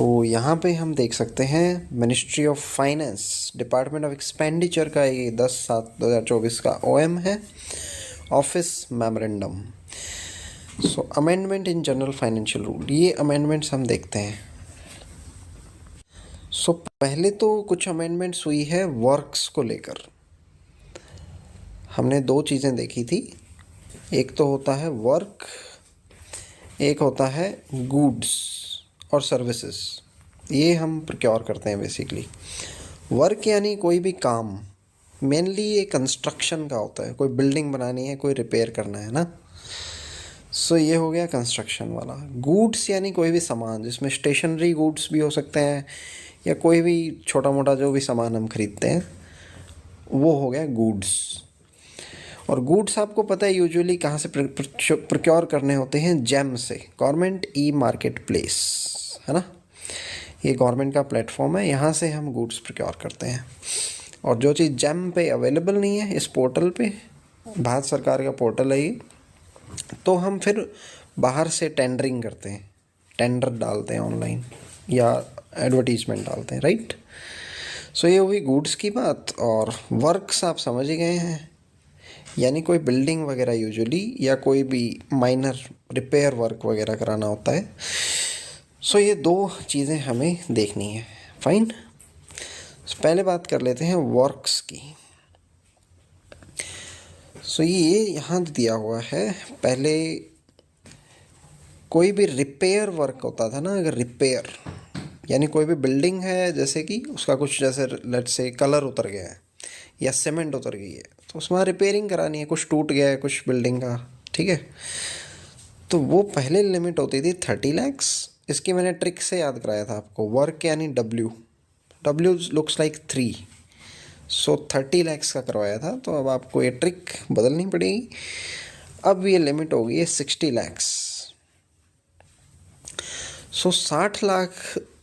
तो यहाँ पे हम देख सकते हैं ministry of finance department of expenditure का ये 10/7/2024 का ओएम है, office memorandum. So amendment in general financial rule, ये अमेंडमेंट्स हम देखते हैं। सो पहले तो कुछ अमेंडमेंट्स हुई है वर्क्स को लेकर। हमने दो चीज़ें देखी थी, एक तो होता है वर्क, एक होता है गुड्स और सर्विसेज। ये हम प्रोक्योर करते हैं बेसिकली। वर्क यानी कोई भी काम, मेनली ये कंस्ट्रक्शन का होता है, कोई बिल्डिंग बनानी है, कोई रिपेयर करना है ना। सो ये हो गया कंस्ट्रक्शन वाला। गुड्स यानी कोई भी सामान, जिसमें स्टेशनरी गुड्स भी हो सकते हैं या कोई भी छोटा मोटा जो भी सामान हम खरीदते हैं, वो हो गया गुड्स। और गुड्स आपको पता है यूजुअली कहाँ से प्रोक्योर करने होते हैं, जेम से, गवर्नमेंट ई मार्केट प्लेस, है ना। ये गवर्नमेंट का प्लेटफॉर्म है, यहाँ से हम गुड्स प्रोक्योर करते हैं। और जो चीज़ जेम पे अवेलेबल नहीं है इस पोर्टल पे, भारत सरकार का पोर्टल है ये, तो हम फिर बाहर से टेंडरिंग करते हैं, टेंडर डालते हैं ऑनलाइन या एडवर्टीजमेंट डालते हैं, राइट। सो ये हुई गुड्स की बात। और वर्क्स आप समझ ही गए हैं, यानी कोई बिल्डिंग वगैरह यूजुअली, या कोई भी माइनर रिपेयर वर्क वगैरह कराना होता है। सो ये दो चीज़ें हमें देखनी है, फाइन। पहले बात कर लेते हैं वर्क्स की। सो ये यहाँ दिया हुआ है, पहले कोई भी रिपेयर वर्क होता था ना, अगर रिपेयर यानी कोई भी बिल्डिंग है, जैसे कि उसका कुछ, जैसे लेट्स से कलर उतर गया है या सीमेंट उतर गई है, तो उसमें रिपेयरिंग करानी है, कुछ टूट गया है कुछ बिल्डिंग का, ठीक है। तो वो पहले लिमिट होती थी 30 लैक्स। इसकी मैंने ट्रिक से याद कराया था आपको, वर्क यानी डब्ल्यू, डब्ल्यू लुक्स लाइक 3, सो 30 लैक्स का करवाया था। तो अब आपको ये ट्रिक बदलनी पड़ेगी, अब ये लिमिट हो गई है 60 लैक्स। सो 60 लाख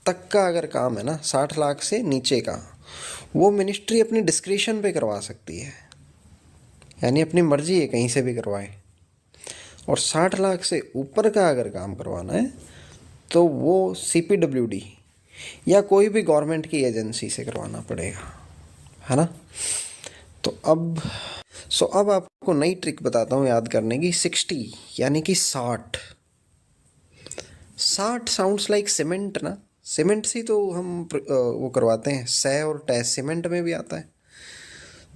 तक का अगर काम है ना, 60 लाख से नीचे का, वो मिनिस्ट्री अपनी डिस्क्रिशन पे करवा सकती है, यानी अपनी मर्जी है कहीं से भी करवाए। और 60 लाख से ऊपर का अगर काम करवाना है तो वो CPWD या कोई भी गवर्नमेंट की एजेंसी से करवाना पड़ेगा, है ना। तो अब आपको नई ट्रिक बताता हूँ याद करने की। 60 यानी कि 60 साउंड्स लाइक सीमेंट ना, सीमेंट से तो हम वो करवाते हैं, सै और टै सीमेंट में भी आता है।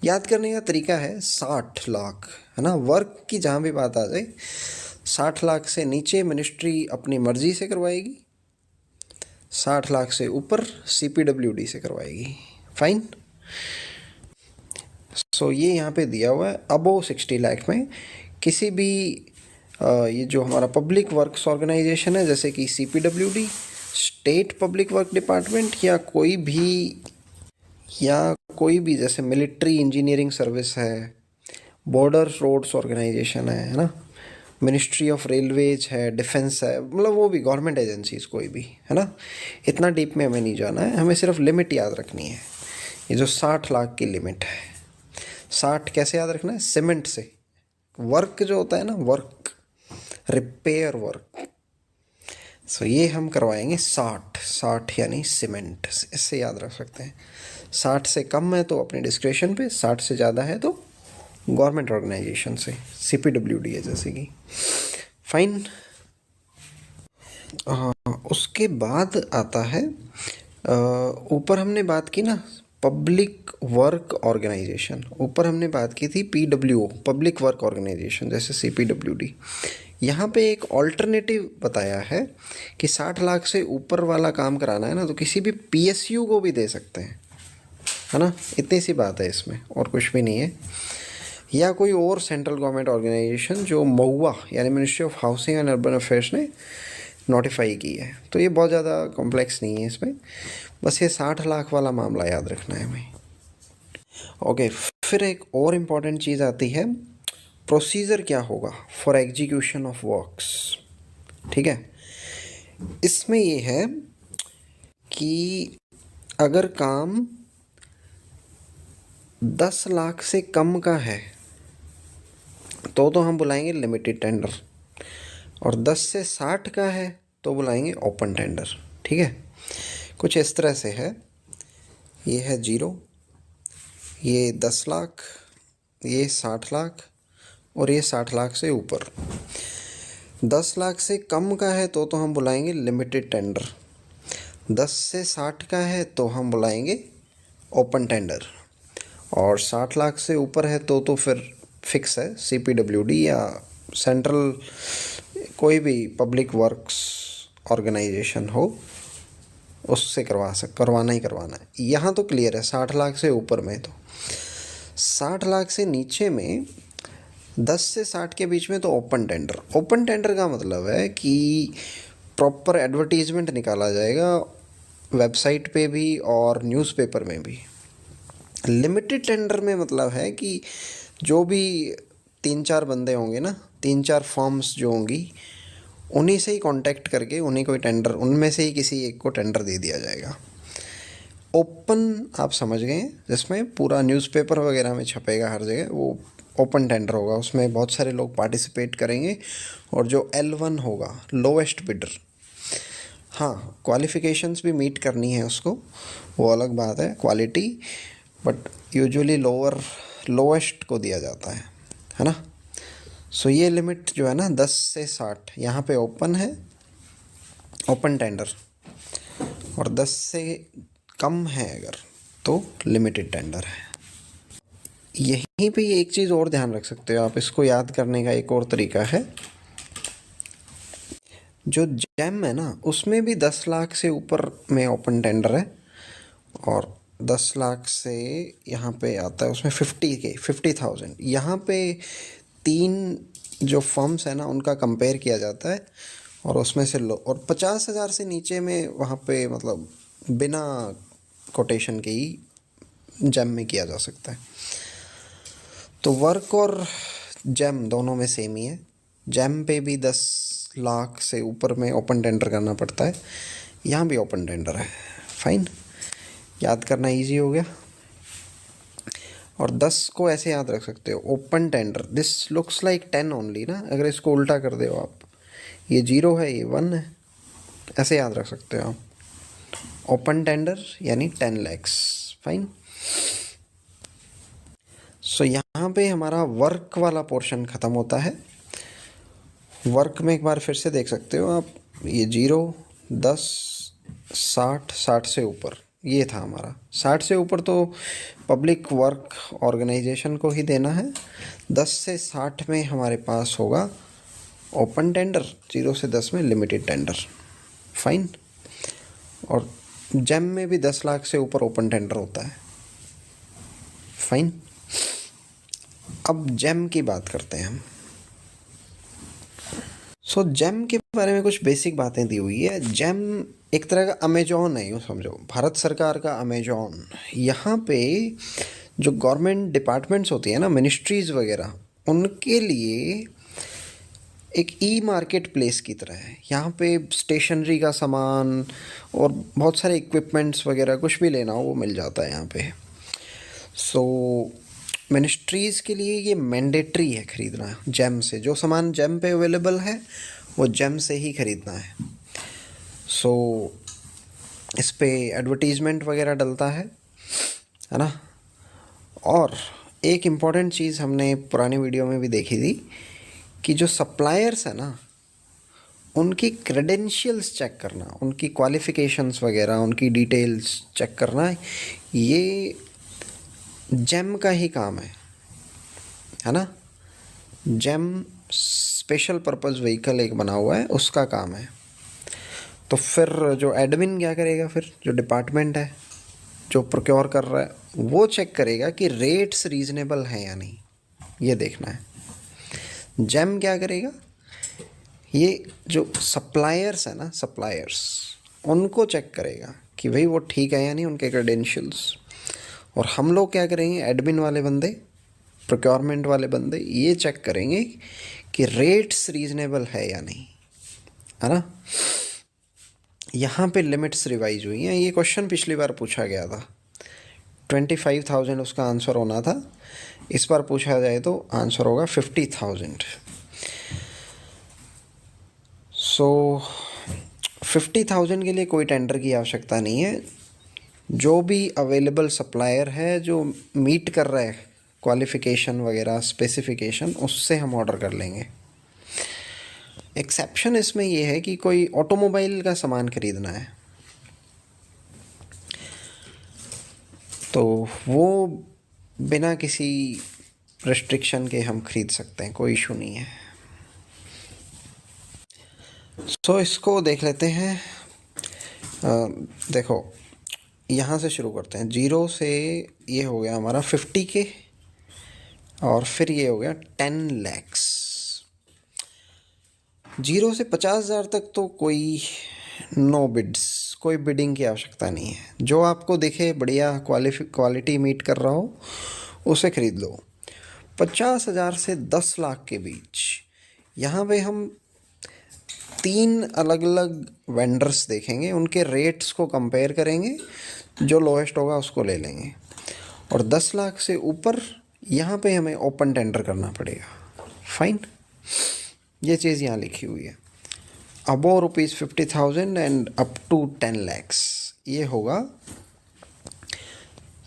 याद करने का तरीका है 60 लाख, है ना। वर्क की जहाँ भी बात आ जाए, 60 लाख से नीचे मिनिस्ट्री अपनी मर्जी से करवाएगी, 60 लाख से ऊपर CPWD से करवाएगी, फाइन। सो ये यहाँ पे दिया हुआ है, अबो 60 लाख में किसी भी ये जो हमारा पब्लिक वर्क्स ऑर्गेनाइजेशन है, जैसे कि CPWD, state public work department, या कोई भी जैसे मिलिट्री इंजीनियरिंग सर्विस है, बॉर्डर रोड्स ऑर्गेनाइजेशन है ना, मिनिस्ट्री ऑफ रेलवेज है, डिफेंस है, मतलब वो भी गवर्नमेंट एजेंसीज कोई भी, है ना। इतना डीप में हमें नहीं जाना है, हमें सिर्फ लिमिट याद रखनी है। ये जो 60 लाख की लिमिट है, 60 कैसे याद रखना है, सीमेंट से। वर्क जो होता है ना, वर्क रिपेयर वर्क, सो ये हम करवाएंगे 60 यानी सीमेंट, इससे याद रख सकते हैं। 60 से कम है तो अपने डिस्क्रिप्शन पे, 60 से ज़्यादा है तो गवर्नमेंट ऑर्गेनाइजेशन से, CPWD है जैसे कि, फाइन। उसके बाद आता है ऊपर हमने बात की ना, पब्लिक वर्क ऑर्गेनाइजेशन, ऊपर हमने बात की थी PWO, पब्लिक वर्क ऑर्गेनाइजेशन, जैसे CPWD। यहाँ पे एक ऑल्टरनेटिव बताया है कि 60 लाख से ऊपर वाला काम कराना है ना, तो किसी भी PSU को भी दे सकते हैं, है ना। इतनी सी बात है इसमें, और कुछ भी नहीं है। या कोई और सेंट्रल गवर्नमेंट ऑर्गेनाइजेशन जो महुआ यानी ministry of housing and urban affairs ने नोटिफाई की है। तो ये बहुत ज़्यादा कॉम्प्लेक्स नहीं है इसमें, बस ये 60 लाख वाला मामला याद रखना है हमें। ओके, फिर एक और इम्पॉर्टेंट चीज़ आती है, प्रोसीजर क्या होगा फॉर एग्जीक्यूशन ऑफ वर्क्स, ठीक है। इसमें ये है कि अगर काम 10 लाख से कम का है तो हम बुलाएंगे लिमिटेड टेंडर, और 10 से 60 का है तो बुलाएंगे ओपन टेंडर, ठीक है। कुछ इस तरह से है। ये है 0, ये 10 लाख, ये 60 लाख और ये 60 लाख से ऊपर। 10 लाख से कम का है तो हम बुलाएंगे लिमिटेड टेंडर। 10 से 60 का है तो हम बुलाएंगे ओपन टेंडर। और 60 लाख से ऊपर है तो फिर फिक्स है, CPWD या सेंट्रल कोई भी पब्लिक वर्क्स ऑर्गेनाइजेशन हो उससे करवाना ही करवाना है। यहाँ तो क्लियर है 60 लाख से ऊपर में। तो 60 लाख से नीचे में 10 से 60 के बीच में तो ओपन टेंडर। ओपन टेंडर का मतलब है कि प्रॉपर एडवर्टीजमेंट निकाला जाएगा वेबसाइट पे भी और न्यूज़पेपर में भी। लिमिटेड टेंडर में मतलब है कि जो भी 3-4 बंदे होंगे ना, 3-4 फॉर्म्स जो होंगी, उन्हीं से ही कांटेक्ट करके उन्हीं को टेंडर, उनमें से ही किसी एक को टेंडर दे दिया जाएगा। ओपन आप समझ गए, जिसमें पूरा न्यूज़पेपर वगैरह में छपेगा हर जगह, वो ओपन टेंडर होगा। उसमें बहुत सारे लोग पार्टिसिपेट करेंगे और जो L1 होगा, लोएस्ट बिडर, हाँ क्वालिफ़िकेशंस भी मीट करनी है उसको, वो अलग बात है क्वालिटी, बट यूजुअली लोएस्ट को दिया जाता है ना। सो ये लिमिट जो है ना 10 से 60, यहाँ पे ओपन है, ओपन टेंडर, और 10 से कम है अगर तो लिमिटेड टेंडर है। यहीं पे एक चीज़ और ध्यान रख सकते हो आप, इसको याद करने का एक और तरीका है। जो जेम है ना उसमें भी 10 लाख से ऊपर में ओपन टेंडर है, और 10 लाख से यहाँ पे आता है उसमें 50,000। यहाँ पे 3 जो फर्म्स है ना उनका कंपेयर किया जाता है, और उसमें से लो, और 50,000 से नीचे में वहाँ पे मतलब बिना कोटेशन के ही जेम में किया जा सकता है। तो वर्क और जेम दोनों में सेम ही है। जेम पे भी 10 लाख से ऊपर में ओपन टेंडर करना पड़ता है, यहाँ भी ओपन टेंडर है। फाइन, याद करना इजी हो गया। और 10 को ऐसे याद रख सकते हो, open tender, this looks like 10 only ना, अगर इसको उल्टा कर दो आप, ये 0 है ये 1 है, ऐसे याद रख सकते हो आप। ओपन टेंडर यानी 10 lakhs। फाइन। सो यहाँ पे हमारा वर्क वाला पोर्शन ख़त्म होता है। वर्क में एक बार फिर से देख सकते हो आप, ये 0, 10, 60, 60 से ऊपर, ये था हमारा। 60 से ऊपर तो पब्लिक वर्क ऑर्गेनाइजेशन को ही देना है। 10 से 60 में हमारे पास होगा ओपन टेंडर, 0 से 10 में लिमिटेड टेंडर। फाइन। और जेम में भी 10 लाख से ऊपर ओपन टेंडर होता है। फाइन। अब जेम की बात करते हैं हम। सो जेम के बारे में कुछ बेसिक बातें दी हुई है। जेम एक तरह का अमेजॉन है, यूँ समझो, भारत सरकार का अमेजॉन। यहाँ पे जो गवर्नमेंट डिपार्टमेंट्स होती है ना, मिनिस्ट्रीज़ वगैरह, उनके लिए एक ई मार्केट प्लेस की तरह है। यहाँ पे स्टेशनरी का सामान और बहुत सारे इक्विपमेंट्स वगैरह कुछ भी लेना हो वो मिल जाता है यहाँ पे। सो मिनिस्ट्रीज़ के लिए ये मैंडेटरी है ख़रीदना जेम से। जो सामान जेम पे अवेलेबल है वो जेम से ही ख़रीदना है। सो इस पे एडवर्टीज़मेंट वगैरह डलता है ना। और एक इम्पॉर्टेंट चीज़ हमने पुरानी वीडियो में भी देखी थी कि जो सप्लायर्स है ना, उनकी क्रेडेंशियल्स चेक करना, उनकी क्वालिफ़िकेशंस वगैरह, उनकी डिटेल्स चेक करना, ये जेम का ही काम है ना। जेम स्पेशल पर्पस व्हीकल एक बना हुआ है, उसका काम है। तो फिर जो एडमिन क्या करेगा, फिर जो डिपार्टमेंट है जो प्रोक्योर कर रहा है वो चेक करेगा कि रेट्स रीज़नेबल हैं या नहीं, ये देखना है। जेम क्या करेगा, ये जो सप्लायर्स है ना, सप्लायर्स, उनको चेक करेगा कि भाई वो ठीक है या नहीं, उनके क्रेडेंशियल्स। और हम लोग क्या करेंगे, एडमिन वाले बंदे, प्रोक्योरमेंट वाले बंदे, ये चेक करेंगे कि रेट्स रीज़नेबल है या नहीं, है ना। यहाँ पे लिमिट्स रिवाइज हुई हैं। ये क्वेश्चन पिछली बार पूछा गया था, 25,000 उसका आंसर होना था। इस बार पूछा जाए तो आंसर होगा 50,000। सो 50,000 के लिए कोई टेंडर की आवश्यकता नहीं है। जो भी अवेलेबल सप्लायर है जो मीट कर रहा है क्वालिफ़िकेशन वगैरह स्पेसिफिकेशन, उससे हम ऑर्डर कर लेंगे। एक्सेप्शन इसमें ये है कि कोई ऑटोमोबाइल का सामान खरीदना है तो वो बिना किसी रेस्ट्रिक्शन के हम खरीद सकते हैं, कोई इशू नहीं है। सो इसको देख लेते हैं। देखो यहाँ से शुरू करते हैं। 0 से ये हो गया हमारा 50 के, और फिर ये हो गया 10 lakhs। 0 से 50,000 तक तो कोई नो बिड्स, कोई बिडिंग की आवश्यकता नहीं है। जो आपको दिखे बढ़िया क्वालिटी मीट कर रहा हो उसे खरीद लो। 50,000 से 10 लाख के बीच यहाँ पे हम 3 अलग अलग वेंडर्स देखेंगे, उनके रेट्स को कंपेयर करेंगे, जो लोएस्ट होगा उसको ले लेंगे। और 10 लाख से ऊपर यहाँ पे हमें ओपन टेंडर करना पड़ेगा। फाइन, ये चीज़ यहाँ लिखी हुई है। Above ₹50,000 and up to 10 lakhs, ये होगा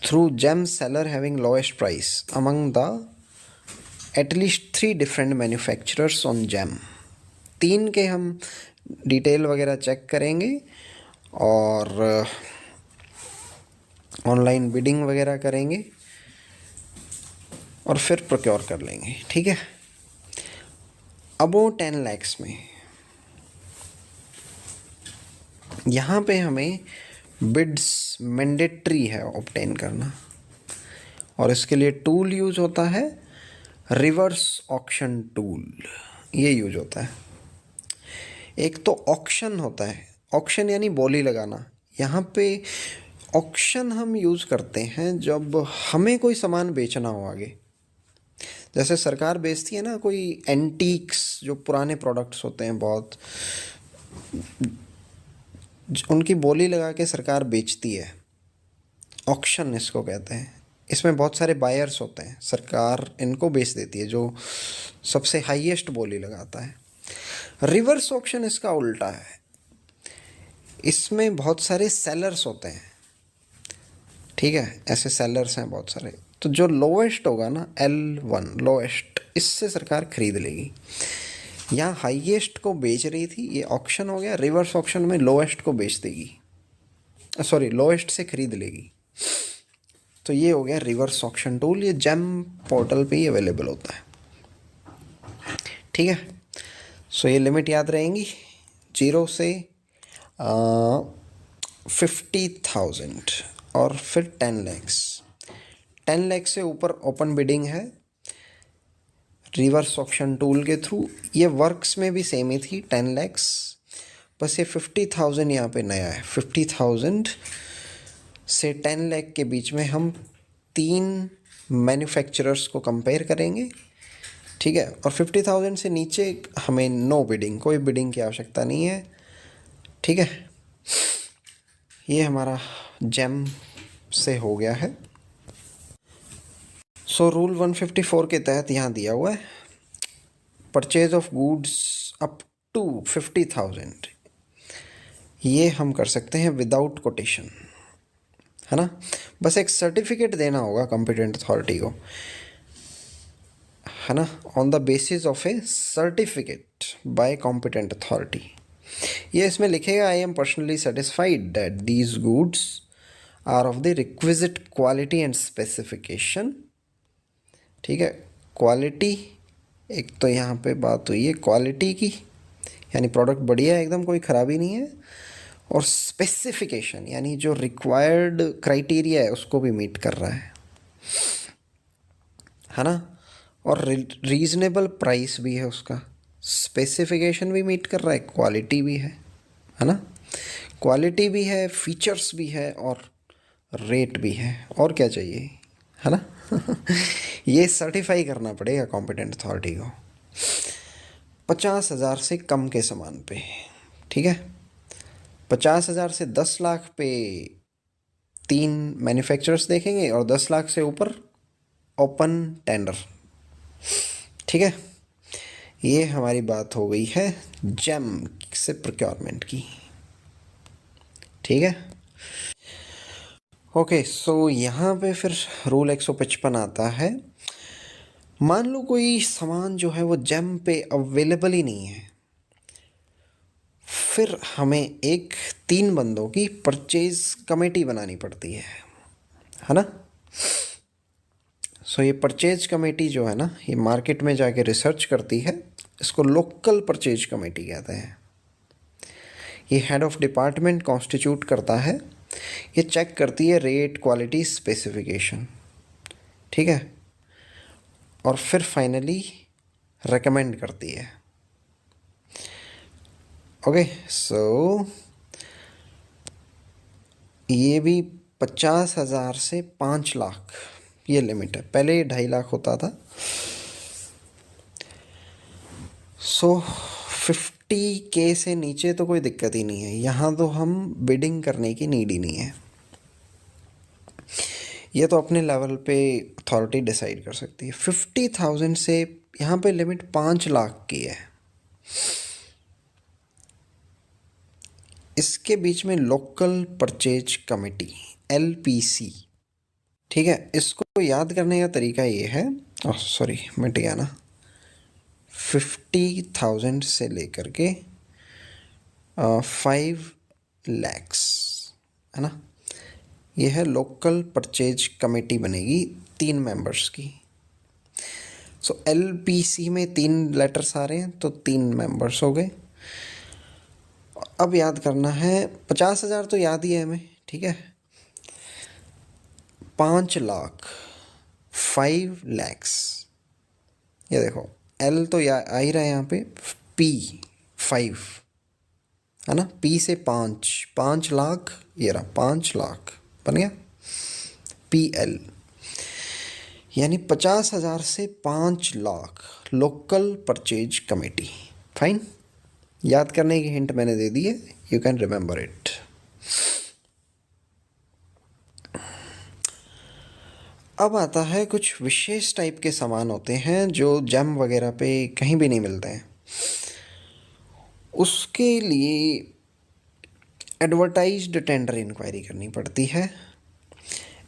through GeM seller having lowest price among the at least 3 different manufacturers on GeM. 3 के हम डिटेल वगैरह चेक करेंगे और ऑनलाइन बिडिंग वगैरह करेंगे और फिर प्रोक्योर कर लेंगे। ठीक है। अबो 10 lakhs में यहाँ पे हमें बिड्स मैंडेटरी है ऑब्टेन करना, और इसके लिए टूल यूज होता है रिवर्स ऑक्शन टूल, ये यूज होता है। एक तो ऑक्शन होता है, ऑक्शन यानी बोली लगाना। यहाँ पे ऑक्शन हम यूज़ करते हैं जब हमें कोई सामान बेचना हो आगे। जैसे सरकार बेचती है ना कोई एंटीक्स, जो पुराने प्रोडक्ट्स होते हैं बहुत, उनकी बोली लगा के सरकार बेचती है, ऑक्शन इसको कहते हैं। इसमें बहुत सारे बायर्स होते हैं, सरकार इनको बेच देती है जो सबसे हाईएस्ट बोली लगाता है। रिवर्स ऑक्शन इसका उल्टा है, इसमें बहुत सारे सेलर्स होते हैं। ठीक है, ऐसे सेलर्स हैं बहुत सारे, तो जो लोएस्ट होगा ना, L1 लोएस्ट, इससे सरकार खरीद लेगी। यहाँ हाईएस्ट को बेच रही थी, ये ऑक्शन हो गया। रिवर्स ऑक्शन में लोएस्ट को बेच देगी, सॉरी लोएस्ट से खरीद लेगी। तो ये हो गया रिवर्स ऑक्शन टूल, ये जेम पोर्टल पे ही अवेलेबल होता है। ठीक है। सो ये लिमिट याद रहेंगी, 0 से 50,000 और फिर 10 lakhs। 10 lakhs से ऊपर ओपन बिडिंग है रिवर्स ऑक्शन टूल के थ्रू। ये वर्क्स में भी सेम ही थी 10 lakhs, बस ये 50,000 यहाँ पे नया है। 50,000 से 10 लाख के बीच में हम 3 मैन्युफैक्चरर्स को कंपेयर करेंगे। ठीक है। और 50,000 से नीचे हमें नो बिडिंग, कोई बिडिंग की आवश्यकता नहीं है। ठीक है, ये हमारा जेम से हो गया है। सो रूल 154 के तहत यहाँ दिया हुआ है, purchase of goods up to 50,000 ये हम कर सकते हैं विदाउट कोटेशन, है ना। बस एक सर्टिफिकेट देना होगा कॉम्पिटेंट अथॉरिटी को, है ना, on the basis of a certificate by competent authority. ये इसमें लिखेगा, I am personally satisfied that these goods are of the requisite quality and specification. ठीक है, क्वालिटी, एक तो यहाँ पे बात हुई है क्वालिटी की, यानी प्रोडक्ट बढ़िया है एकदम, कोई ख़राबी नहीं है। और स्पेसिफिकेशन यानी जो रिक्वायर्ड क्राइटेरिया है उसको भी मीट कर रहा है ना। और रीज़नेबल प्राइस भी है उसका, स्पेसिफिकेशन भी मीट कर रहा है, क्वालिटी भी है ना। क्वालिटी भी है, फीचर्स भी है और रेट भी है, और क्या चाहिए, है ना। ये सर्टिफाई करना पड़ेगा कॉम्पिटेंट अथॉरिटी को 50,000 से कम के सामान पे। ठीक है, 50,000 से 10 लाख पे 3 मैन्युफैक्चरर्स देखेंगे और 10 लाख से ऊपर ओपन टेंडर। ठीक है, ये हमारी बात हो गई है जेम से प्रोक्योरमेंट की। ठीक है। ओके, सो यहाँ पे फिर रूल 155 आता है। मान लो कोई सामान जो है वो जेम पे अवेलेबल ही नहीं है, फिर हमें एक 3 बंदों की परचेज कमेटी बनानी पड़ती है ना। सो ये परचेज कमेटी जो है ना, ये मार्केट में जाके रिसर्च करती है। इसको लोकल परचेज कमेटी कहते हैं। ये हेड ऑफ डिपार्टमेंट कॉन्स्टिट्यूट करता है। ये चेक करती है रेट, क्वालिटी, स्पेसिफिकेशन, ठीक है, और फिर फाइनली रेकमेंड करती है। ओके, सो ये भी 50,000 से 5 लाख ये लिमिट है। पहले ये 2.5 लाख होता था। सो 50K से नीचे तो कोई दिक्कत ही नहीं है। यहाँ तो हम बिडिंग करने की नीड ही नहीं है। ये तो अपने लेवल पे अथॉरिटी डिसाइड कर सकती है। 50,000 से यहाँ पे लिमिट 5 लाख की है। इसके बीच में लोकल परचेज कमेटी, LPC, ठीक है। इसको याद करने का तरीका ये है, सॉरी मिट गया ना, 50,000 से लेकर के 5 लैक्स, है ना। ये है लोकल परचेज कमेटी, बनेगी 3 मेंबर्स की। सो LPC में 3 लेटर्स आ रहे हैं तो 3 मेंबर्स हो गए। अब याद करना है, 50,000 तो याद ही है हमें, ठीक है। 5 लाख, 5 लैक्स, ये देखो L तो आ ही रहा है यहाँ पे, P 5, है ना। P से 5 लाख, ये रहा 5 लाख बन गया PL, यानी 50,000 से 5 lakh local purchase committee. Fine, याद करने की हिंट मैंने दे दी है, यू कैन रिमेंबर इट। अब आता है कुछ विशेष टाइप के सामान होते हैं जो जेम वगैरह पे कहीं भी नहीं मिलते हैं। उसके लिए एडवर्टाइज्ड टेंडर इंक्वायरी करनी पड़ती है।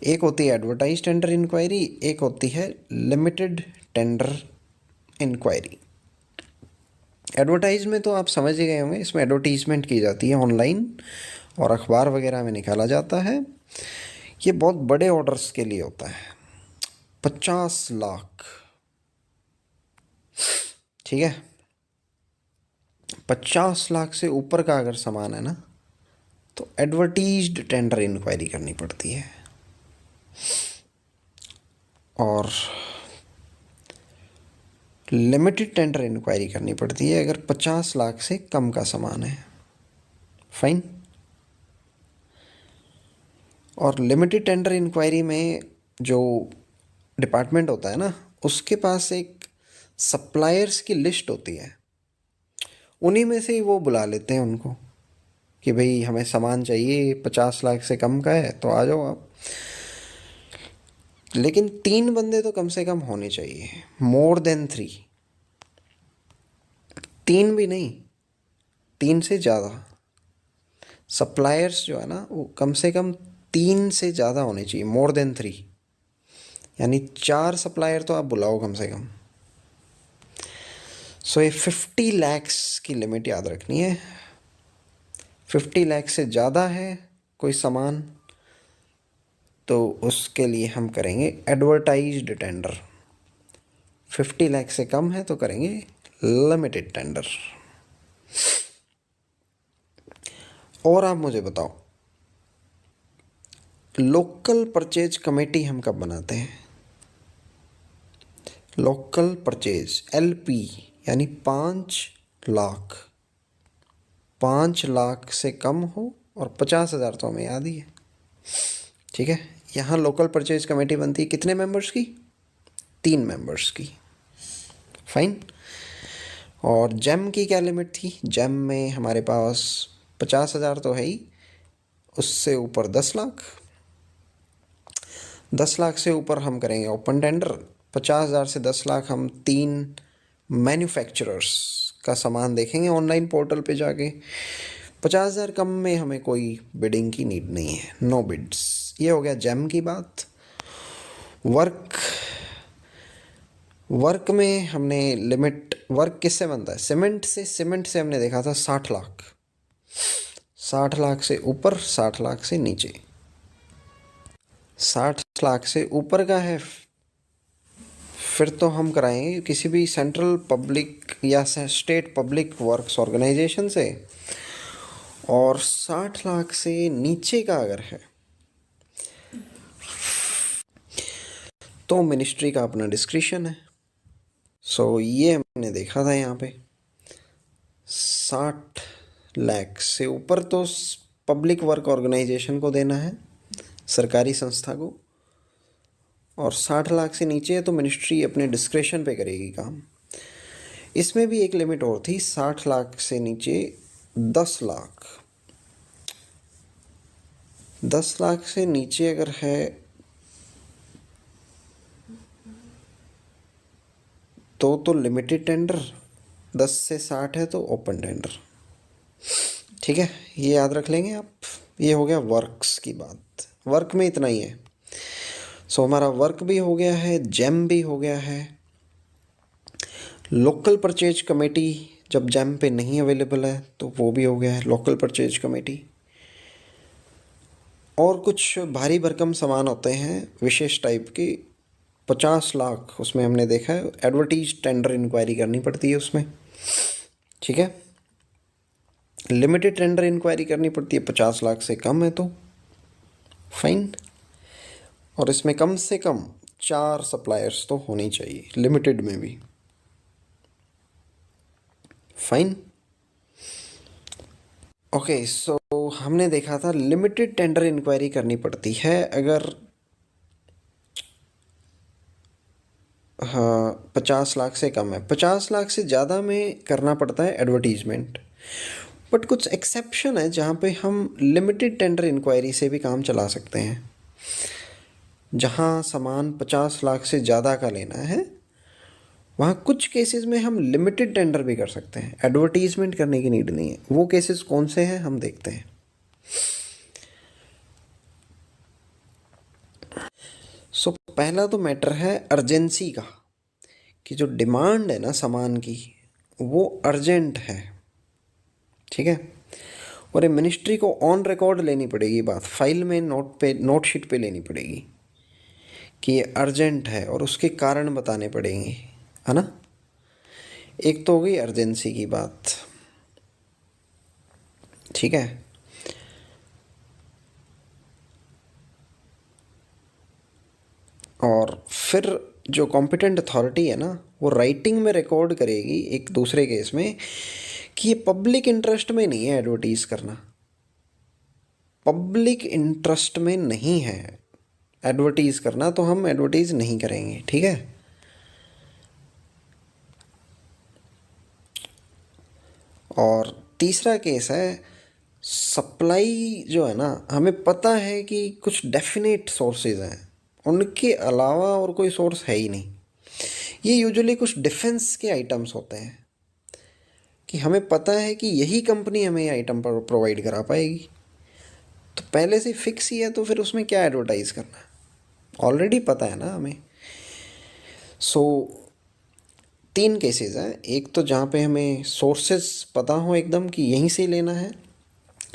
एक होती है एडवर्टाइज टेंडर इंक्वायरी, एक होती है लिमिटेड टेंडर इंक्वायरी। एडवर्टाइज में तो आप समझ ही गए होंगे, इसमें एडवर्टीजमेंट की जाती है ऑनलाइन और अखबार वगैरह में निकाला जाता है। ये बहुत बड़े ऑर्डर्स के लिए होता है, 50 लाख, ठीक है। 50 लाख से ऊपर का अगर सामान है ना, तो एडवर्टीज्ड टेंडर इंक्वायरी करनी पड़ती है। और लिमिटेड टेंडर इंक्वायरी करनी पड़ती है अगर 50 लाख से कम का सामान है। फाइन। और लिमिटेड टेंडर इंक्वायरी में जो डिपार्टमेंट होता है ना, उसके पास एक सप्लायर्स की लिस्ट होती है। उन्हीं में से ही वो बुला लेते हैं उनको कि भाई हमें सामान चाहिए, 50 लाख से कम का है तो आ जाओ आप। लेकिन 3 बंदे तो कम से कम होने चाहिए, मोर देन 3। 3 भी नहीं, 3 से ज़्यादा सप्लायर्स जो है ना, वो कम से कम 3 से ज़्यादा होने चाहिए, मोर देन 3। यानी 4 सप्लायर तो आप बुलाओ कम से कम। सो ये 50 लैक्स की लिमिट याद रखनी है। 50 लाख से ज़्यादा है कोई सामान तो उसके लिए हम करेंगे एडवर्टाइज्ड टेंडर। 50 लाख से कम है तो करेंगे लिमिटेड टेंडर। और आप मुझे बताओ, लोकल परचेज कमेटी हम कब बनाते हैं? लोकल परचेज LP, यानी 5 लाख, 5 लाख से कम हो और 50,000 तो हमें याद ही है, ठीक है। यहाँ लोकल परचेज कमेटी बनती है कितने मेंबर्स की? 3 मेंबर्स की। फाइन। और जेम की क्या लिमिट थी? जेम में हमारे पास 50,000 तो है ही, उससे ऊपर 10 लाख। 10 लाख से ऊपर हम करेंगे ओपन टेंडर। 50,000 से 10 लाख हम 3 मैन्युफैक्चरर्स का सामान देखेंगे ऑनलाइन पोर्टल पे जाके। 50,000 कम में हमें कोई बिडिंग की नीड नहीं है, नो बिड्स। ये हो गया जेम की बात। वर्क में हमने लिमिट, वर्क किससे बनता है? सीमेंट से। सीमेंट से हमने देखा था 60 लाख, 60 लाख से ऊपर, 60 लाख से नीचे। 60 लाख से ऊपर का है फिर तो हम कराएंगे किसी भी सेंट्रल पब्लिक या स्टेट पब्लिक वर्क्स ऑर्गेनाइजेशन से। और 60 लाख से नीचे का अगर है तो मिनिस्ट्री का अपना डिस्क्रिशन है। सो ये हमने देखा था यहाँ पे 60 लाख से ऊपर तो पब्लिक वर्क ऑर्गेनाइजेशन को देना है, सरकारी संस्था को। और 60 लाख से नीचे है तो मिनिस्ट्री अपने डिस्क्रेशन पे करेगी काम। इसमें भी एक लिमिट और थी, 60 लाख से नीचे 10 लाख, 10 लाख से नीचे अगर है तो लिमिटेड टेंडर, 10 से 60 है तो ओपन टेंडर। ठीक है, ये याद रख लेंगे आप। ये हो गया वर्क्स की बात। वर्क में इतना ही है। सो हमारा वर्क भी हो गया है, जेम भी हो गया है। लोकल परचेज कमेटी जब जेम पे नहीं अवेलेबल है तो वो भी हो गया है, लोकल परचेज कमेटी। और कुछ भारी भरकम सामान होते हैं विशेष टाइप के, 50 लाख उसमें हमने देखा है एडवर्टीज टेंडर इंक्वायरी करनी पड़ती है उसमें। ठीक है, लिमिटेड टेंडर इंक्वायरी करनी पड़ती है, 50 लाख से कम है तो फाइन। और इसमें कम से कम 4 सप्लायर्स तो होनी चाहिए, लिमिटेड में भी। फाइन। ओके, सो हमने देखा था लिमिटेड टेंडर इंक्वायरी करनी पड़ती है अगर, हाँ, 50 लाख से कम है। 50 लाख से ज़्यादा में करना पड़ता है एडवर्टीजमेंट। बट कुछ एक्सेप्शन है जहाँ पे हम लिमिटेड टेंडर इंक्वायरी से भी काम चला सकते हैं। जहाँ सामान 50 लाख से ज़्यादा का लेना है वहाँ कुछ केसेस में हम लिमिटेड टेंडर भी कर सकते हैं, एडवर्टीजमेंट करने की नीड नहीं है। वो केसेस कौन से हैं हम देखते हैं। सो पहला तो मैटर है अर्जेंसी का, कि जो डिमांड है ना सामान की वो अर्जेंट है। ठीक है, और ये मिनिस्ट्री को ऑन रिकॉर्ड लेनी पड़ेगी बात, फाइल में नोट शीट पे लेनी पड़ेगी कि ये अर्जेंट है और उसके कारण बताने पड़ेंगे, है ना। एक तो हो गई अर्जेंसी की बात। ठीक है, और फिर जो कॉम्पिटेंट अथॉरिटी है ना वो राइटिंग में रिकॉर्ड करेगी एक दूसरे केस में कि ये पब्लिक इंटरेस्ट में नहीं है एडवर्टीज करना, पब्लिक इंटरेस्ट में नहीं है एडवर्टीज करना, तो हम एडवर्टीज नहीं करेंगे। ठीक है, और तीसरा केस है सप्लाई, जो है ना हमें पता है कि कुछ डेफिनेट सोर्सेज हैं, उनके अलावा और कोई सोर्स है ही नहीं। ये यूजुअली कुछ डिफेंस के आइटम्स होते हैं कि हमें पता है कि यही कंपनी हमें ये आइटम प्रोवाइड करा पाएगी, तो पहले से फिक्स ही है तो फिर उसमें क्या एडवर्टाइज़ करना, ऑलरेडी पता है ना हमें। सो 3 केसेस हैं। एक तो जहाँ पे हमें सोर्सेस पता हो एकदम कि यहीं से लेना है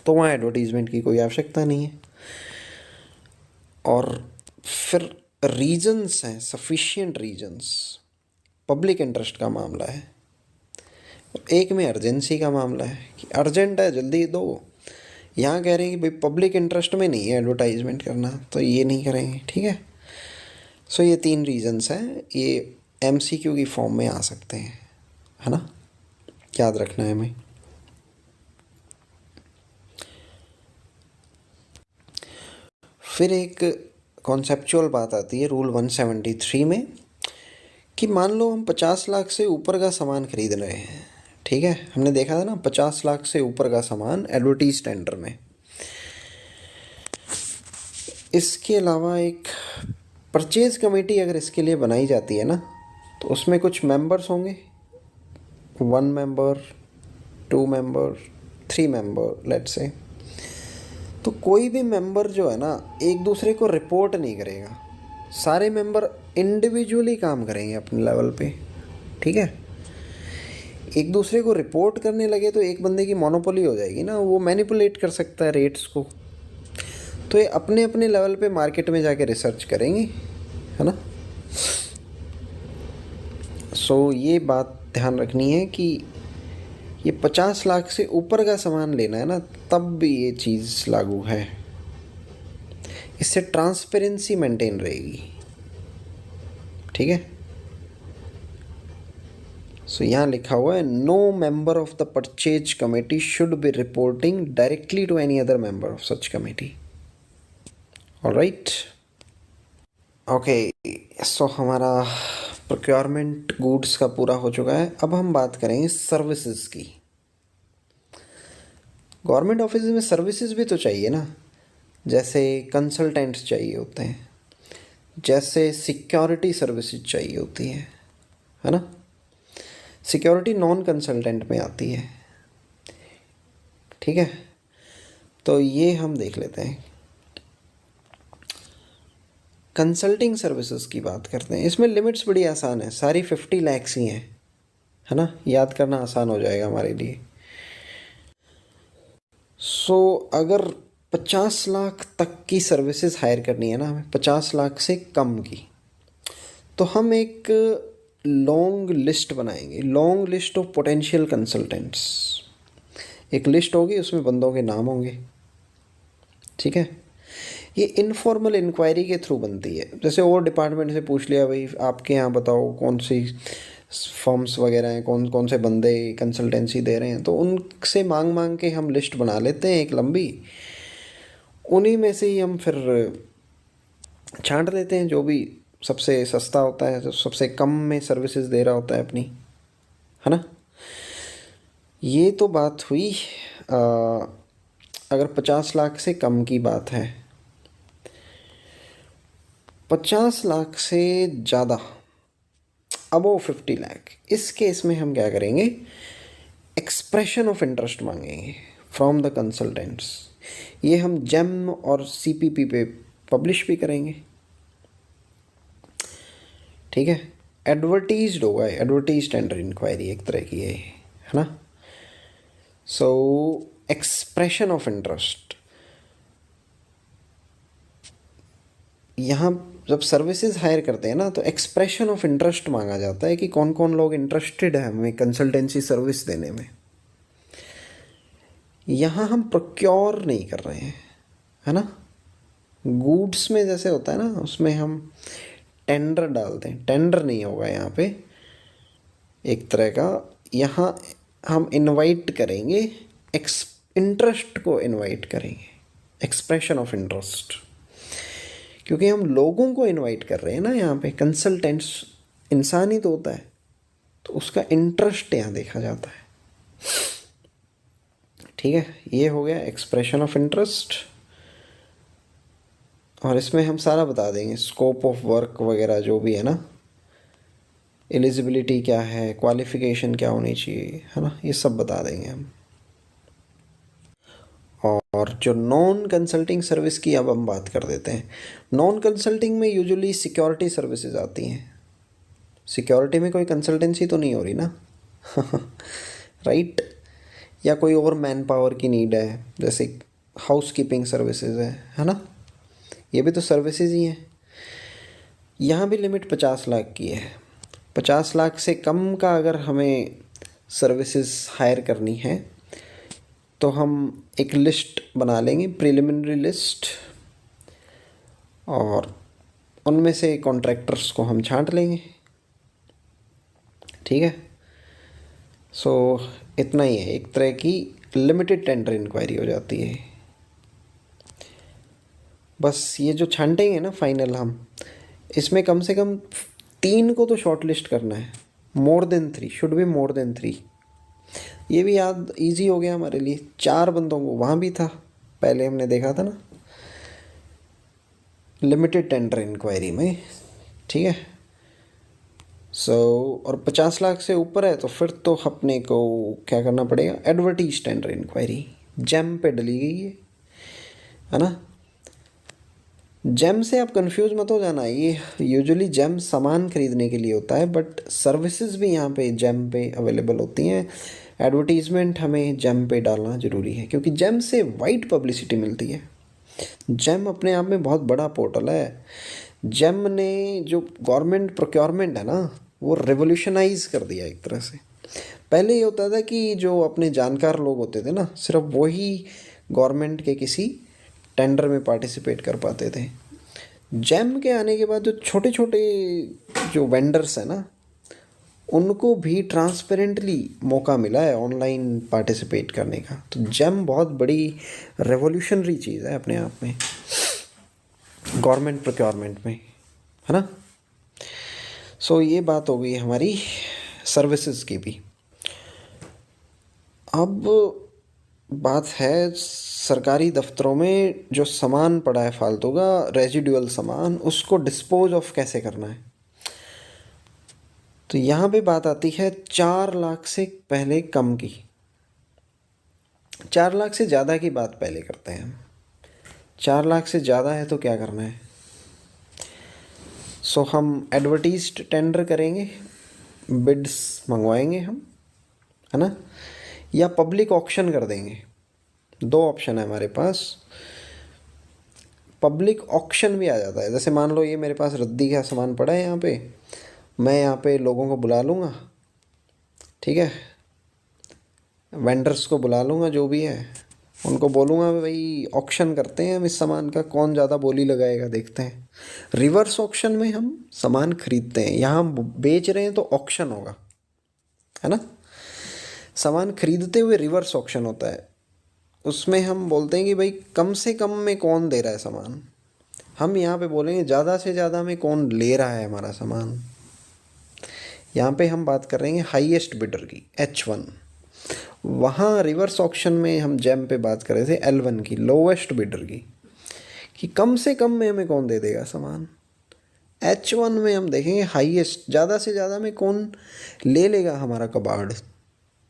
तो वहाँ एडवर्टीज़मेंट की कोई आवश्यकता नहीं है। और फिर रीजंस हैं, सफिशिएंट रीजंस, पब्लिक इंटरेस्ट का मामला है। एक में अर्जेंसी का मामला है कि अर्जेंट है जल्दी दो। यहाँ कह रहे हैं कि भाई पब्लिक इंटरेस्ट में नहीं है एडवर्टाइजमेंट करना, तो ये नहीं करेंगे। ठीक है, सो ये 3 रीजंस हैं, ये एमसीक्यू की फॉर्म में आ सकते हैं, है ना, याद रखना है हमें। फिर एक कॉन्सेप्चुअल बात आती है रूल 173 में कि मान लो हम 50 लाख से ऊपर का सामान खरीद रहे हैं। ठीक है, हमने देखा था ना 50 लाख से ऊपर का सामान एडवर्टीज टेंडर में। इसके अलावा एक परचेज कमेटी अगर इसके लिए बनाई जाती है ना तो उसमें कुछ मेंबर्स होंगे, 1 मेंबर, 2 मेंबर, 3 मेंबर लेट से, तो कोई भी मेंबर जो है ना एक दूसरे को रिपोर्ट नहीं करेगा, सारे मेंबर इंडिविजुअली काम करेंगे अपने लेवल पे, ठीक है। एक दूसरे को रिपोर्ट करने लगे तो एक बंदे की मोनोपोली हो जाएगी ना, वो मैनिपुलेट कर सकता है रेट्स को। तो ये अपने अपने लेवल पे मार्केट में जाके रिसर्च करेंगे, है ना। सो ये बात ध्यान रखनी है कि ये 50 लाख से ऊपर का सामान लेना है ना, तब भी ये चीज़ लागू है। इससे ट्रांसपेरेंसी मेंटेन रहेगी, ठीक है। सो यहाँ लिखा हुआ है, no member of the purchase committee should be reporting directly to any other member of such committee. Alright, okay. So हमारा प्रोक्योरमेंट गुड्स का पूरा हो चुका है। अब हम बात करेंगे सर्विसेज की। गवर्नमेंट ऑफिस में सर्विसेज भी तो चाहिए ना, जैसे कंसल्टेंट्स चाहिए होते हैं, जैसे सिक्योरिटी सर्विसेज चाहिए होती है ना। सिक्योरिटी नॉन कंसल्टेंट में आती है, ठीक है। तो ये हम देख लेते हैं। कंसल्टिंग सर्विसेज की बात करते हैं। इसमें लिमिट्स बड़ी आसान है, सारी 50 लाख ही हैं, है ना। याद करना आसान हो जाएगा हमारे लिए। सो अगर 50 लाख तक की सर्विसेज हायर करनी है ना हमें, 50 लाख से कम की, तो हम एक लॉन्ग लिस्ट बनाएंगे, long list of potential consultants. एक लिस्ट होगी, उसमें बंदों के नाम होंगे, ठीक है। ये इनफॉर्मल इंक्वायरी के थ्रू बनती है। जैसे और डिपार्टमेंट से पूछ लिया, भाई आपके यहाँ बताओ कौन सी फर्म्स वगैरह हैं, कौन कौन से बंदे कंसल्टेंसी दे रहे हैं, तो उनसे मांग मांग के हम लिस्ट बना लेते हैं एक लंबी। उन्हीं में से ही हम फिर छांट लेते हैं जो भी सबसे सस्ता होता है, जो सबसे कम में सर्विसेज दे रहा होता है अपनी, है ना। ये तो बात हुई अगर 50 लाख से कम की बात है। 50 लाख से ज़्यादा, अबव 50 लाख, इस केस में हम क्या करेंगे, एक्सप्रेशन ऑफ इंटरेस्ट मांगेंगे फ्रॉम द कंसल्टेंट्स। ये हम जेम और सीपीपी पे पब्लिश भी करेंगे, ठीक है। एडवर्टीज्ड होगा, एडवर्टीज टेंडर इंक्वायरी एक तरह की है ना। सो एक्सप्रेशन ऑफ इंटरेस्ट, यहाँ जब सर्विसेज हायर करते हैं ना, तो एक्सप्रेशन ऑफ इंटरेस्ट मांगा जाता है कि कौन कौन लोग इंटरेस्टेड है हमें कंसल्टेंसी सर्विस देने में। यहाँ हम प्रोक्योर नहीं कर रहे हैं, है ना। गुड्स में जैसे होता है ना, उसमें हम टेंडर डालते हैं, टेंडर नहीं होगा यहाँ पे एक तरह का। यहाँ हम इनवाइट करेंगे, इंटरेस्ट को इनवाइट करेंगे, एक्सप्रेशन ऑफ इंटरेस्ट, क्योंकि हम लोगों को इनवाइट कर रहे हैं ना यहाँ पे। कंसल्टेंट्स इंसान ही तो होता है, तो उसका इंटरेस्ट यहाँ देखा जाता है, ठीक है। ये हो गया एक्सप्रेशन ऑफ इंटरेस्ट। और इसमें हम सारा बता देंगे, स्कोप ऑफ वर्क वगैरह जो भी है ना, एलिजिबिलिटी क्या है, क्वालिफिकेशन क्या होनी चाहिए, है ना, ये सब बता देंगे हम। और जो नॉन कंसल्टिंग सर्विस की अब हम बात कर देते हैं। नॉन कंसल्टिंग में यूजुअली सिक्योरिटी सर्विसेज आती हैं। सिक्योरिटी में कोई कंसल्टेंसी तो नहीं हो रही ना राइट। या कोई और मैन पावर की नीड है, जैसे हाउस कीपिंग सर्विसेज है ना, ये भी तो सर्विसेज ही हैं। यहाँ भी लिमिट 50 लाख की है। 50 लाख से कम का अगर हमें सर्विसेज हायर करनी है, तो हम एक लिस्ट बना लेंगे, प्रिलिमिनरी लिस्ट, और उनमें से कॉन्ट्रैक्टर्स को हम छांट लेंगे, ठीक है। सो इतना ही है, एक तरह की लिमिटेड टेंडर इंक्वायरी हो जाती है। बस ये जो छांटेंगे ना फाइनल हम, इसमें कम से कम 3 को तो शॉर्ट लिस्ट करना है, more than 3, should be more than 3। ये भी याद इजी हो गया हमारे लिए। 4 बंदों को, वहाँ भी था पहले हमने देखा था ना लिमिटेड टेंडर इंक्वायरी में, ठीक है। और 50 लाख से ऊपर है तो फिर तो अपने को क्या करना पड़ेगा, एडवर्टीज टेंडर इंक्वायरी जेम पे डली गई है ना। जेम से आप कंफ्यूज मत हो जाना, ये यूजुअली जेम सामान खरीदने के लिए होता है, बट सर्विसेज भी यहाँ पे जेम पे अवेलेबल होती हैं। एडवर्टीजमेंट हमें जेम पे डालना ज़रूरी है क्योंकि जेम से वाइड पब्लिसिटी मिलती है। जेम अपने आप में बहुत बड़ा पोर्टल है। जेम ने जो गवर्नमेंट प्रोक्योरमेंट है ना, वो रिवोल्यूशनाइज कर दिया एक तरह से। पहले ये होता था कि जो अपने जानकार लोग होते थे ना, सिर्फ वही गवर्नमेंट के किसी टेंडर में पार्टिसिपेट कर पाते थे। जेम के आने के बाद जो छोटे छोटे जो वेंडर्स हैं ना, उनको भी ट्रांसपेरेंटली मौका मिला है ऑनलाइन पार्टिसिपेट करने का। तो जेम बहुत बड़ी रेवोल्यूशनरी चीज़ है अपने आप में गवर्नमेंट प्रोक्योरमेंट में, है ना। ये बात हो गई हमारी सर्विसेज की भी। अब बात है सरकारी दफ्तरों में जो सामान पड़ा है फालतू का, रेजिडुअल सामान, उसको डिस्पोज ऑफ कैसे करना है। तो यहाँ पे बात आती है 4 लाख से पहले कम की। 4 लाख से ज़्यादा की बात पहले करते हैं हम। 4 लाख से ज़्यादा है तो क्या करना है। हम एडवर्टीज्ड टेंडर करेंगे, बिड्स मंगवाएंगे हम, है ना, या पब्लिक ऑक्शन कर देंगे। दो ऑप्शन है हमारे पास। पब्लिक ऑक्शन भी आ जाता है, जैसे मान लो ये मेरे पास रद्दी का सामान पड़ा है यहाँ पे, मैं यहाँ पे लोगों को बुला लूँगा, ठीक है, वेंडर्स को बुला लूँगा जो भी है, उनको बोलूँगा भाई ऑक्शन करते हैं हम इस सामान का, कौन ज़्यादा बोली लगाएगा देखते हैं। रिवर्स ऑक्शन में हम सामान खरीदते हैं, यहाँ हम बेच रहे हैं तो ऑक्शन होगा, है ना। सामान खरीदते हुए रिवर्स ऑक्शन होता है, उसमें हम बोलते हैं कि भाई कम से कम में कौन दे रहा है सामान। हम यहाँ पे बोलेंगे ज़्यादा से ज़्यादा में कौन ले रहा है हमारा सामान। यहाँ पे हम बात कर रहे हैं हाईएस्ट बिडर की, H1। वहाँ रिवर्स ऑक्शन में हम जेम पे बात कर रहे थे L1 की, लोवेस्ट बिडर की, कि कम से कम में हमें कौन दे देगा सामान। H1 में हम देखेंगे हाईएस्ट, ज़्यादा से ज़्यादा में कौन ले लेगा हमारा कबाड़,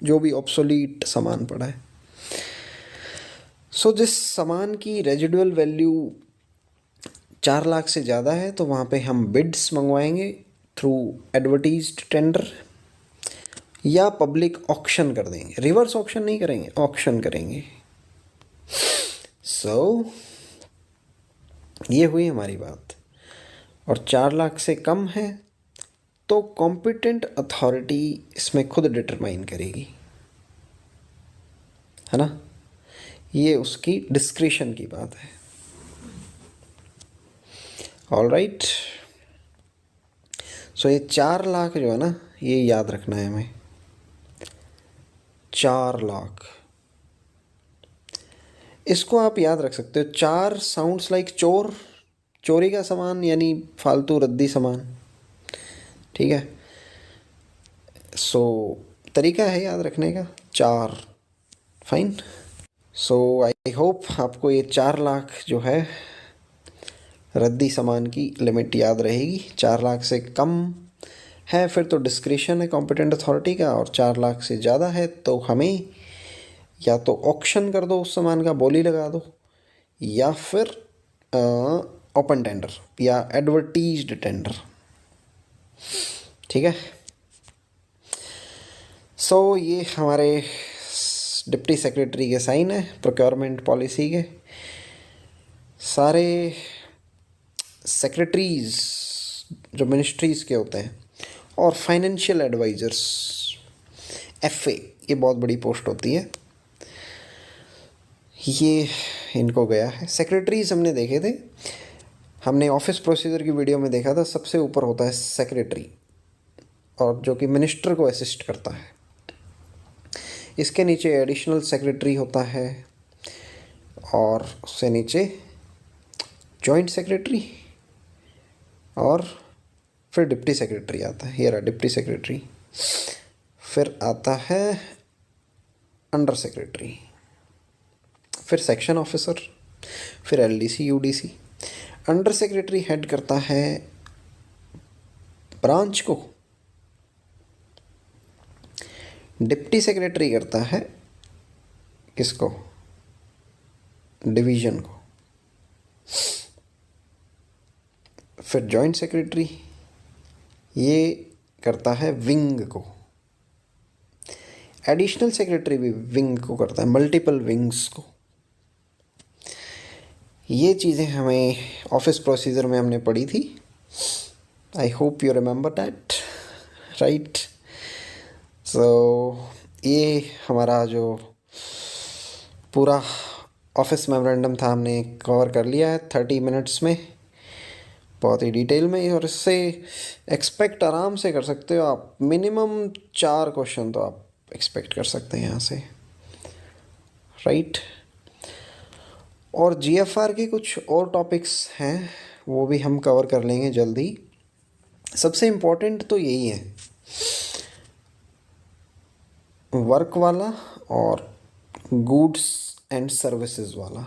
जो भी ऑब्सोलीट सामान पड़ा है। जिस सामान की रेजिडुअल वैल्यू 4 लाख से ज़्यादा है तो वहाँ पे हम बिड्स मंगवाएंगे थ्रू एडवर्टीज्ड टेंडर, या पब्लिक ऑक्शन कर देंगे। रिवर्स ऑक्शन नहीं करेंगे, ऑक्शन करेंगे। ये हुई हमारी बात। और 4 लाख से कम है तो कॉम्पिटेंट अथॉरिटी इसमें खुद डिटरमाइन करेगी, है ना। ये उसकी डिस्क्रिशन की बात है। All right. ये 4 लाख जो है ना, ये याद रखना है हमें। 4 लाख, इसको आप याद रख सकते हो। 4 साउंड्स लाइक चोर, चोरी का सामान यानी फालतू रद्दी सामान, ठीक है। तरीका है याद रखने का 4, फाइन। आई होप आपको ये 4 लाख जो है रद्दी सामान की लिमिट याद रहेगी। 4 लाख से कम है फिर तो डिस्क्रिशन है कॉम्पिटेंट अथॉरिटी का, और 4 लाख से ज़्यादा है तो हमें या तो ऑक्शन कर दो उस सामान का, बोली लगा दो, या फिर ओपन टेंडर या एडवर्टीज्ड टेंडर, ठीक है। ये हमारे डिप्टी सेक्रेटरी के साइन है प्रोक्योरमेंट पॉलिसी के। सारे सेक्रेटरीज जो मिनिस्ट्रीज़ के होते हैं, और फाइनेंशियल एडवाइज़र्स, FA, ये बहुत बड़ी पोस्ट होती है, ये इनको गया है। सेक्रेटरीज हमने देखे थे, हमने ऑफिस प्रोसीजर की वीडियो में देखा था, सबसे ऊपर होता है सेक्रेटरी, और जो कि मिनिस्टर को असिस्ट करता है। इसके नीचे एडिशनल सेक्रेटरी होता है, और उससे नीचे जॉइंट सेक्रेटरी, और फिर डिप्टी सेक्रेटरी आता है। ये रहा डिप्टी सेक्रेटरी। फिर आता है अंडर सेक्रेटरी, फिर सेक्शन ऑफिसर, फिर LDC UDC। Under secretary head करता है ब्रांच को, डिप्टी सेक्रेटरी करता है किसको? डिवीज़न को। फिर जॉइंट सेक्रेटरी ये करता है विंग को। एडिशनल सेक्रेटरी भी विंग को करता है, मल्टीपल विंग्स को। ये चीज़ें हमें ऑफिस प्रोसीजर में हमने पढ़ी थी। I hope you remember that, right? So ये हमारा जो पूरा ऑफिस मेमोरेंडम था हमने कवर कर लिया है 30 मिनट्स में, बहुत ही डिटेल में। और इससे एक्सपेक्ट आराम से कर सकते हो आप, मिनिमम 4 क्वेश्चन तो आप एक्सपेक्ट कर सकते हैं यहाँ से, राइट? और जीएफआर के कुछ और टॉपिक्स हैं, वो भी हम कवर कर लेंगे जल्दी। सबसे इम्पोर्टेंट तो यही है, वर्क वाला और गुड्स एंड सर्विसेज वाला,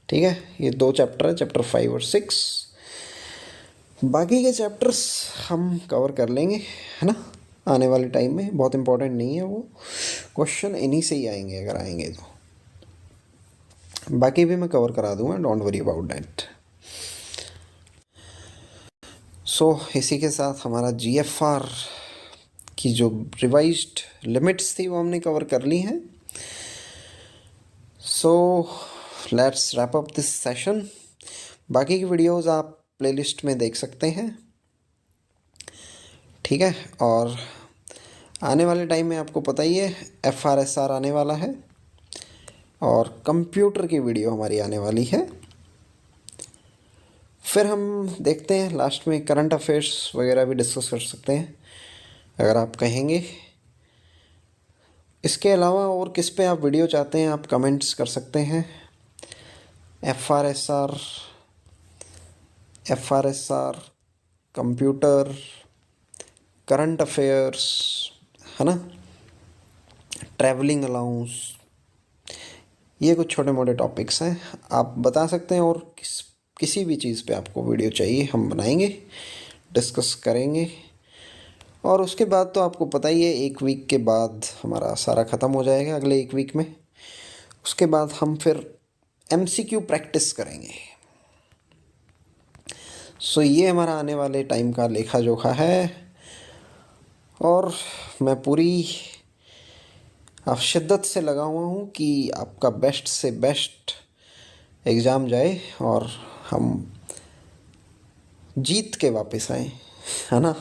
ठीक है? ये 2 चैप्टर है, चैप्टर 5 और 6। बाकी के चैप्टर्स हम कवर कर लेंगे, है ना, आने वाले टाइम में। बहुत इंपॉर्टेंट नहीं है वो, क्वेश्चन इन्हीं से ही आएंगे अगर आएंगे तो। बाकी भी मैं कवर करा दूंगा, डोंट वरी अबाउट दैट। सो इसी के साथ हमारा जीएफआर की जो रिवाइज्ड लिमिट्स थी वो हमने कवर कर ली हैं। So let's wrap up this session. बाकी की वीडियोस आप प्लेलिस्ट में देख सकते हैं, ठीक है? और आने वाले टाइम में आपको पता ही है FRSR आने वाला है और कंप्यूटर की वीडियो हमारी आने वाली है। फिर हम देखते हैं लास्ट में करंट अफेयर्स वगैरह भी डिस्कस कर सकते हैं अगर आप कहेंगे। इसके अलावा और किस पे आप वीडियो चाहते हैं आप कमेंट्स कर सकते हैं। FRSR, कंप्यूटर, करंट अफेयर्स, है ना, ट्रैवलिंग अलाउंस, ये कुछ छोटे मोटे टॉपिक्स हैं, आप बता सकते हैं। और किसी भी चीज़ पे आपको वीडियो चाहिए हम बनाएंगे, डिस्कस करेंगे। और उसके बाद तो आपको पता ही है 1 वीक के बाद हमारा सारा ख़त्म हो जाएगा, अगले 1 वीक में। उसके बाद हम फिर MCQ प्रैक्टिस करेंगे। सो ये हमारा आने वाले टाइम का लेखा जोखा है और मैं पूरी शिद्दत से लगा हुआ हूँ कि आपका बेस्ट से बेस्ट एग्ज़ाम जाए और हम जीत के वापस आए, है ना,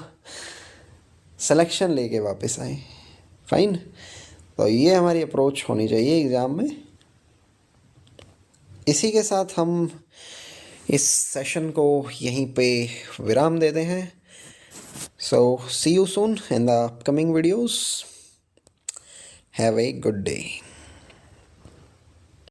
सिलेक्शन लेके वापस आए। फाइन, तो ये हमारी अप्रोच होनी चाहिए एग्ज़ाम में। इसी के साथ हम इस सेशन को यहीं पे विराम देते हैं। So see you soon in the upcoming videos. Have a good day.